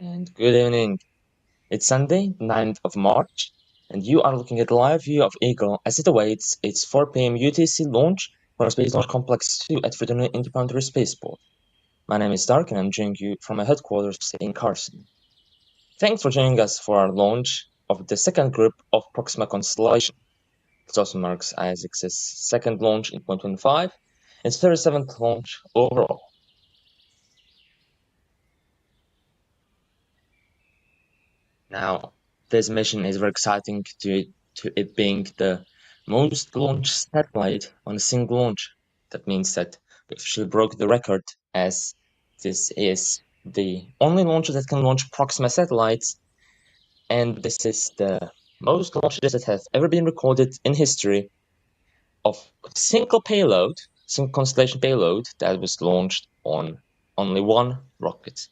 And good evening. It's Sunday, 9th of March, and you are looking at a live view of Eagle as it awaits its 4 p.m. UTC launch for Space Launch Complex 2 at Freidonia Interplanetary Spaceport. My name is Dark, and I'm joining you from my headquarters in Carson. Thanks for joining us for our launch of the second group of Proxima constellation. This also marks ISX's second launch in 2025 and 37th launch overall. Now, this mission is very exciting to it being the most launched satellite on a single launch. That means that we officially broke the record, as this is the only launcher that can launch Proxima satellites, and this is the most launches that have ever been recorded in history of single constellation payload that was launched on only one rocket.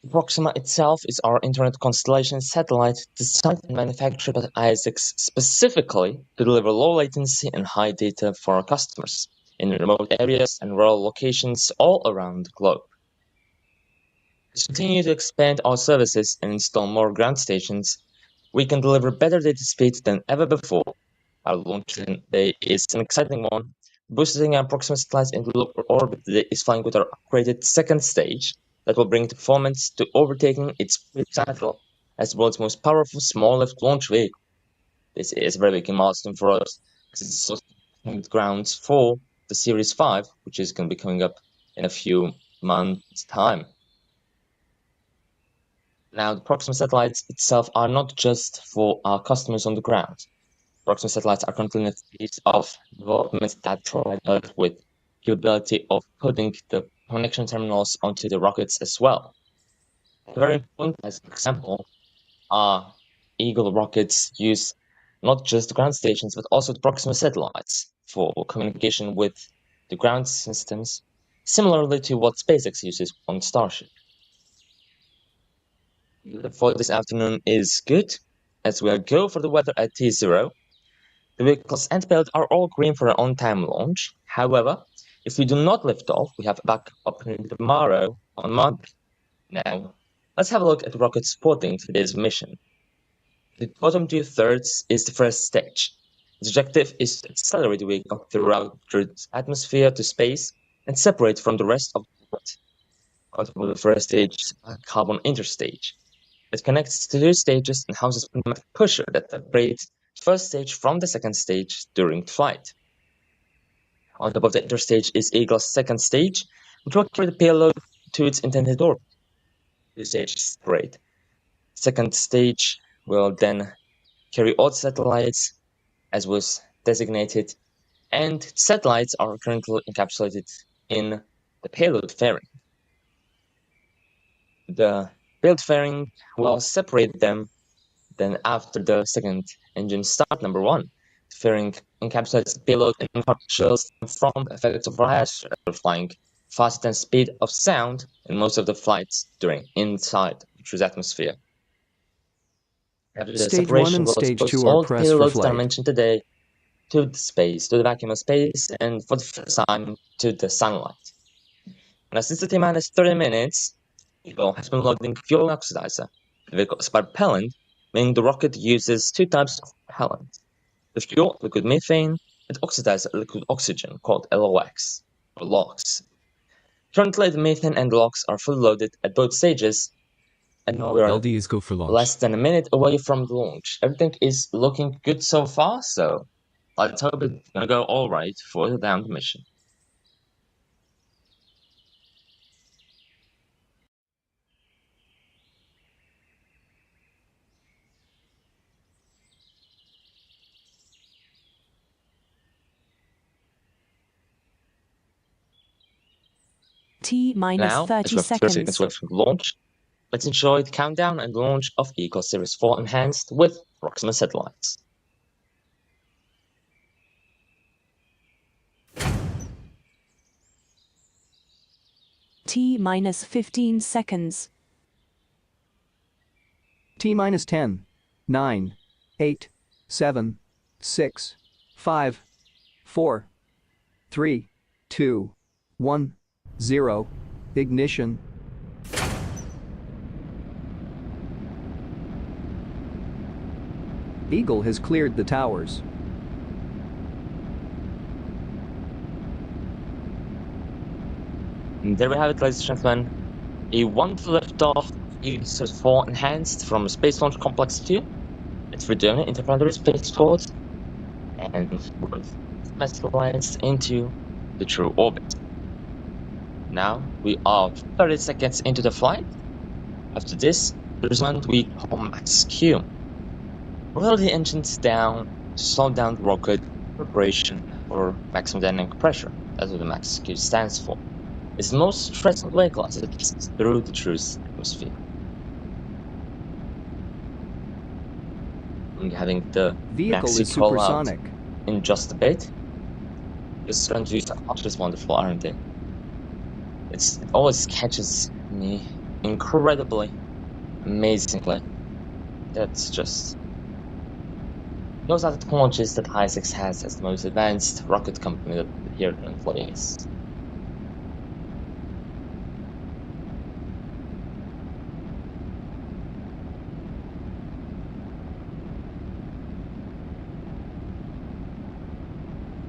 Proxima itself is our internet constellation satellite designed and manufactured by ISX specifically to deliver low latency and high data for our customers in remote areas and rural locations all around the globe. As we continue to expand our services and install more ground stations, we can deliver better data speeds than ever before. Our launch today is an exciting one. Boosting our Proxima satellites into low orbit is flying with our upgraded second stage that will bring performance to overtaking its previous title as the world's most powerful small-lift launch vehicle. This is a very big milestone for us, as it's also the grounds for the Series 5, which is going to be coming up in a few months' time. Now, the Proxima satellites itself are not just for our customers on the ground. Proxima satellites are currently in a phase of development that provide us with the ability of putting the connection terminals onto the rockets as well. Very important, as an example, our Eagle rockets use not just the ground stations, but also the Proxima satellites for communication with the ground systems, similarly to what SpaceX uses on Starship. For this afternoon is good, as we go for the weather at T0. The vehicles and payload are all green for an on-time launch. However, if we do not lift off, we have a backup tomorrow on Monday. Now, let's have a look at the rocket supporting today's mission. The bottom two-thirds is the first stage. Its objective is to accelerate the vehicle throughout Earth's atmosphere to space and separate from the rest of the world. The first stage is a carbon interstage. It connects to two stages and houses a pneumatic pusher that separates the first stage from the second stage during flight. On top of the interstage is Eagle's second stage, which will carry the payload to its intended orbit. This stage is separate. Second stage will then carry all satellites as was designated, and satellites are currently encapsulated in the payload fairing. The payload fairing will separate them then after the second engine start. Number one, the fairing encapsulates the payload and shields from effects of rash flying faster than speed of sound in most of the flights during inside Earth's atmosphere. After the Stage separation, 1 and we'll Stage expose 2 all are the pressed for payloads that I flight. mentioned today to the space, to the vacuum of space, and for the first time to the sunlight. Now, since the T-minus 30 minutes, Eagle has been loading fuel and oxidizer. The vehicle is propellant, meaning the rocket uses two types of propellant. The fuel, liquid methane, and oxidizer, liquid oxygen, called LOX, or LOX. Currently, the methane and LOX are fully loaded at both stages, and now we're LDs go for launch. less than a minute away from the launch. Everything is looking good so far, so let's hope it's gonna go alright for the damned mission. T-minus Now, 30 as we have 30 seconds. seconds left from the launch, let's enjoy the countdown and launch of Eagle Series 4 enhanced with Proxima satellites. T-minus 15 seconds. T-minus 10, 9, 8, 7, 6, 5, 4, 3, 2, 1, 0. Ignition. Eagle has cleared the towers. And there we have it, ladies and gentlemen. A wonderful liftoff Episode 4 Enhanced from Space Launch Complex 2 at Freidonia Interplanetary Spaceport, and we're materialized into the true orbit. Now we are 30 seconds into the flight. After this, there's one we call Max Q. Roll the engines down to slow down the rocket preparation for maximum dynamic pressure. That's what the Max Q stands for. It's the most stressful vehicle as it passes through the Droo's atmosphere. I'm having the Vehicle Maxi is call out supersonic. in just a bit. These front views are just wonderful, aren't they? It always catches me incredibly, amazingly. That's just... Those are the technologies that SpaceX has as the most advanced rocket company that here currently is.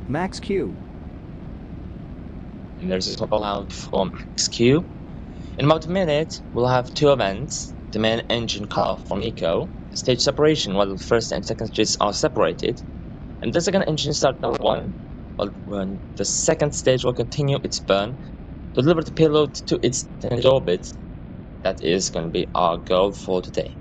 Max Q. And there's a rollout for Max Q. In about a minute, we'll have two events. The main engine cutoff from ECO, stage separation while the first and second stages are separated, and the second engine start number 1, when the second stage will continue its burn to deliver the payload to its intended orbit. That is going to be our goal for today.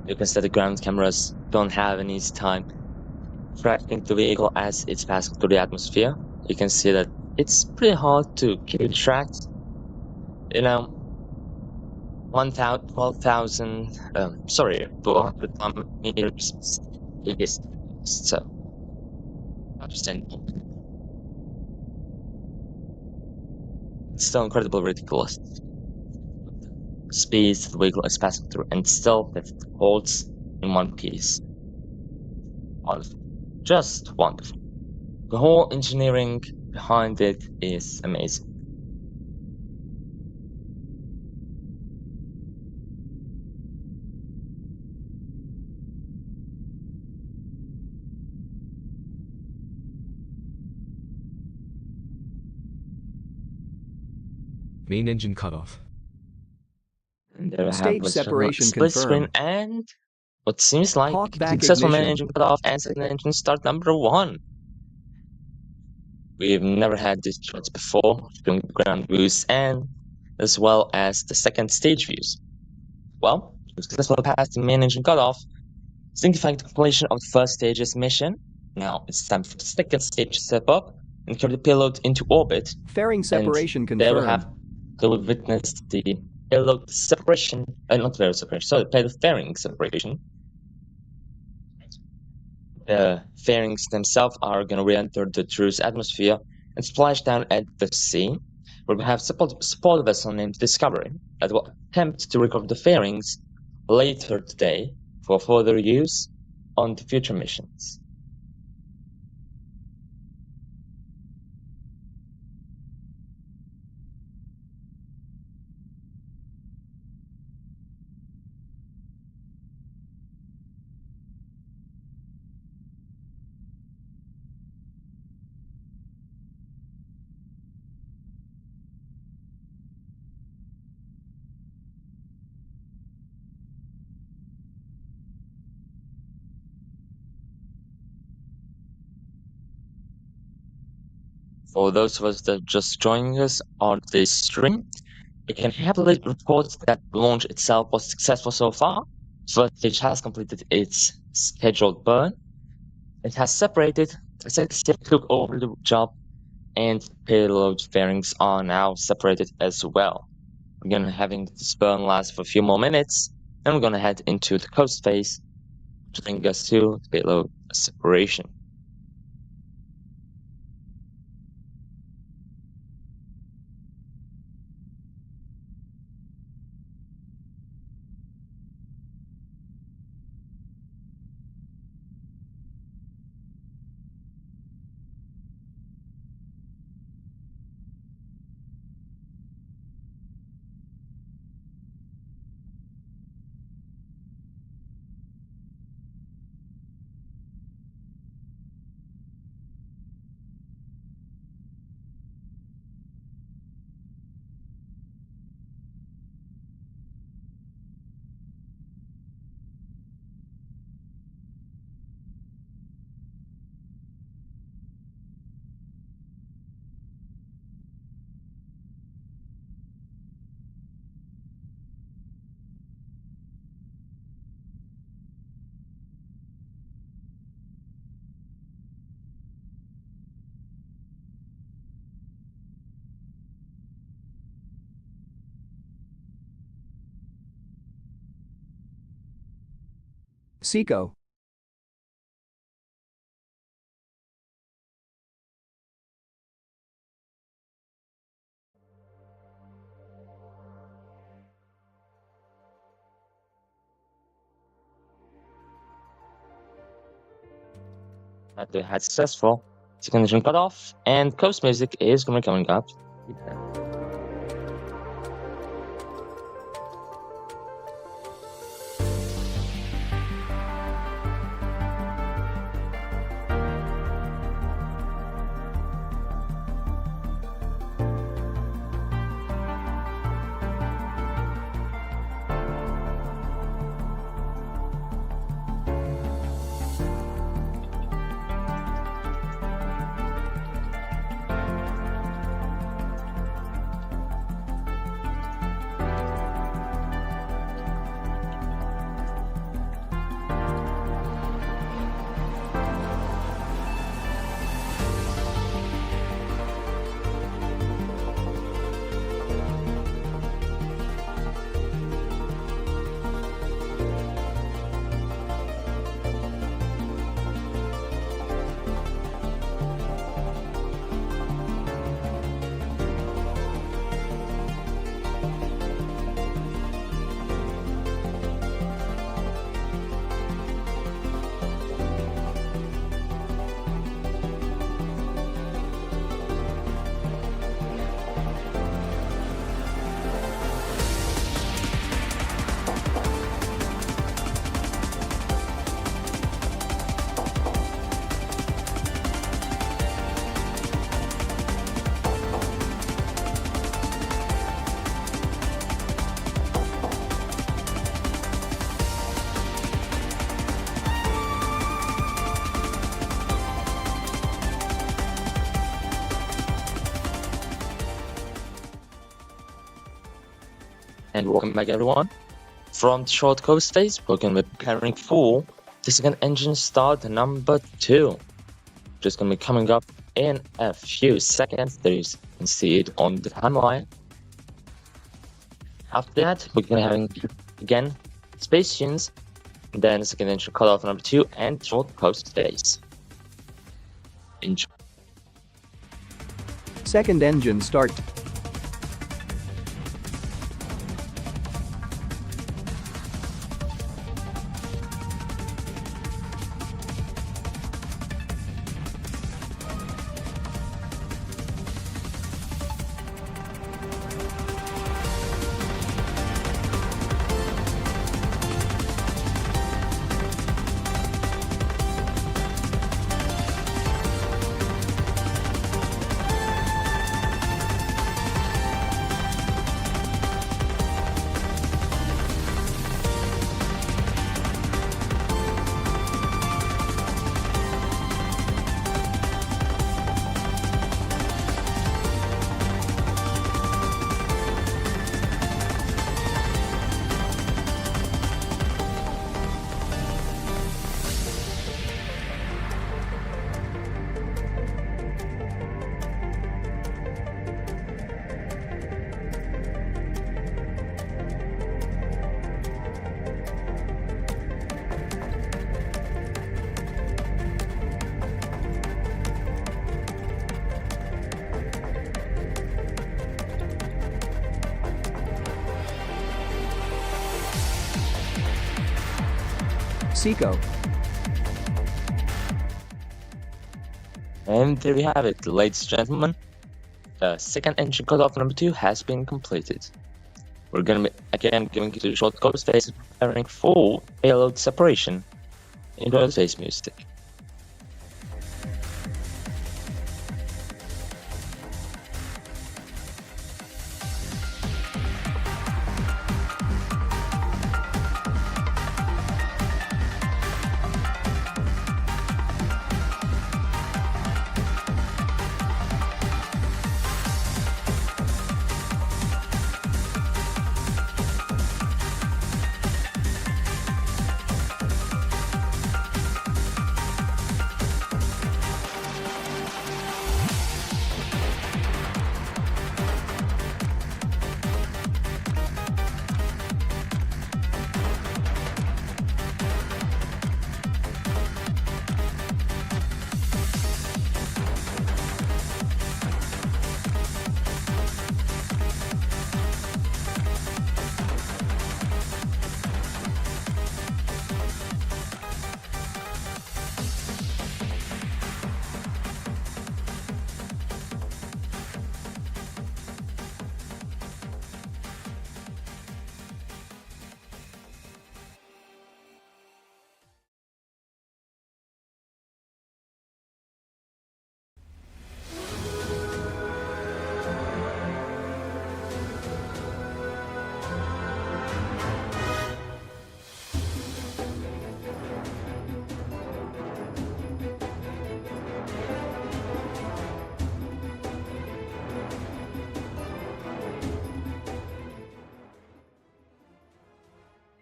You can see the ground cameras don't have any time tracking the vehicle as it's passing through the atmosphere. You can see that it's pretty hard to keep it tracked. 12,000, 400 meters is so understandable. It's still incredibly ridiculous. Speeds the vehicle is passing through, and still it holds in one piece. Wonderful. Just wonderful. The whole engineering behind it is amazing. Main engine cutoff. And there we Stage have separation split screen confirmed. and what seems like Hawk back successful main ignition. engine cutoff and second engine start number 1. We've never had this shots before, showing the ground views and as well as the second stage views. Well, we successfully passed the main engine cutoff, signifying the completion of the first stage's mission. Now it's time for the second stage to step up and carry the payload into orbit. Fairing separation And there we confirmed. have witnessed the payload separation, not payload separation, sorry, payload fairing separation. The fairings themselves are going to re-enter the Droo's atmosphere and splash down at the sea, where we have support vessel named Discovery that will attempt to recover the fairings later today for further use on the future missions. For those of us that are just joining us on this stream, I can happily report that the launch itself was successful so far. First stage has completed its scheduled burn. It has separated, the second stage took over the job, and payload fairings are now separated as well. We're gonna having this burn last for a few more minutes, and we're gonna head into the coast phase to bring us to the payload separation. Seco. That we had successful. Second mission cut off, and coast music is going to be coming up. And welcome back, everyone. From the short coast phase, we're going to be preparing for the second engine start number 2. Just going to be coming up in a few seconds. There you can see it on the timeline. After that, we're going to be having, again, space tunes, then second engine cutoff number 2, and short coast phase. Enjoy. Second engine start. Seco. And there we have it, ladies and gentlemen. The second engine cutoff number 2 has been completed. We're going to be again going to the short coast phase, preparing for payload separation. Enjoy the space music.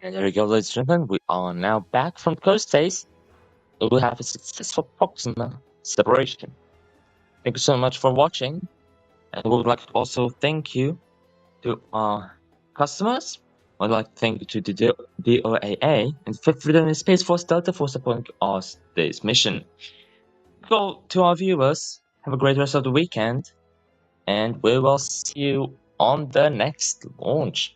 And there you go, ladies and gentlemen. We are now back from coast phase. We will have a successful Proxima separation. Thank you so much for watching. And we would like to also thank you to our customers. I'd like to thank you to the DOAA and Freidonia Spaceport Delta for supporting us this mission. So, to our viewers, have a great rest of the weekend, and we will see you on the next launch.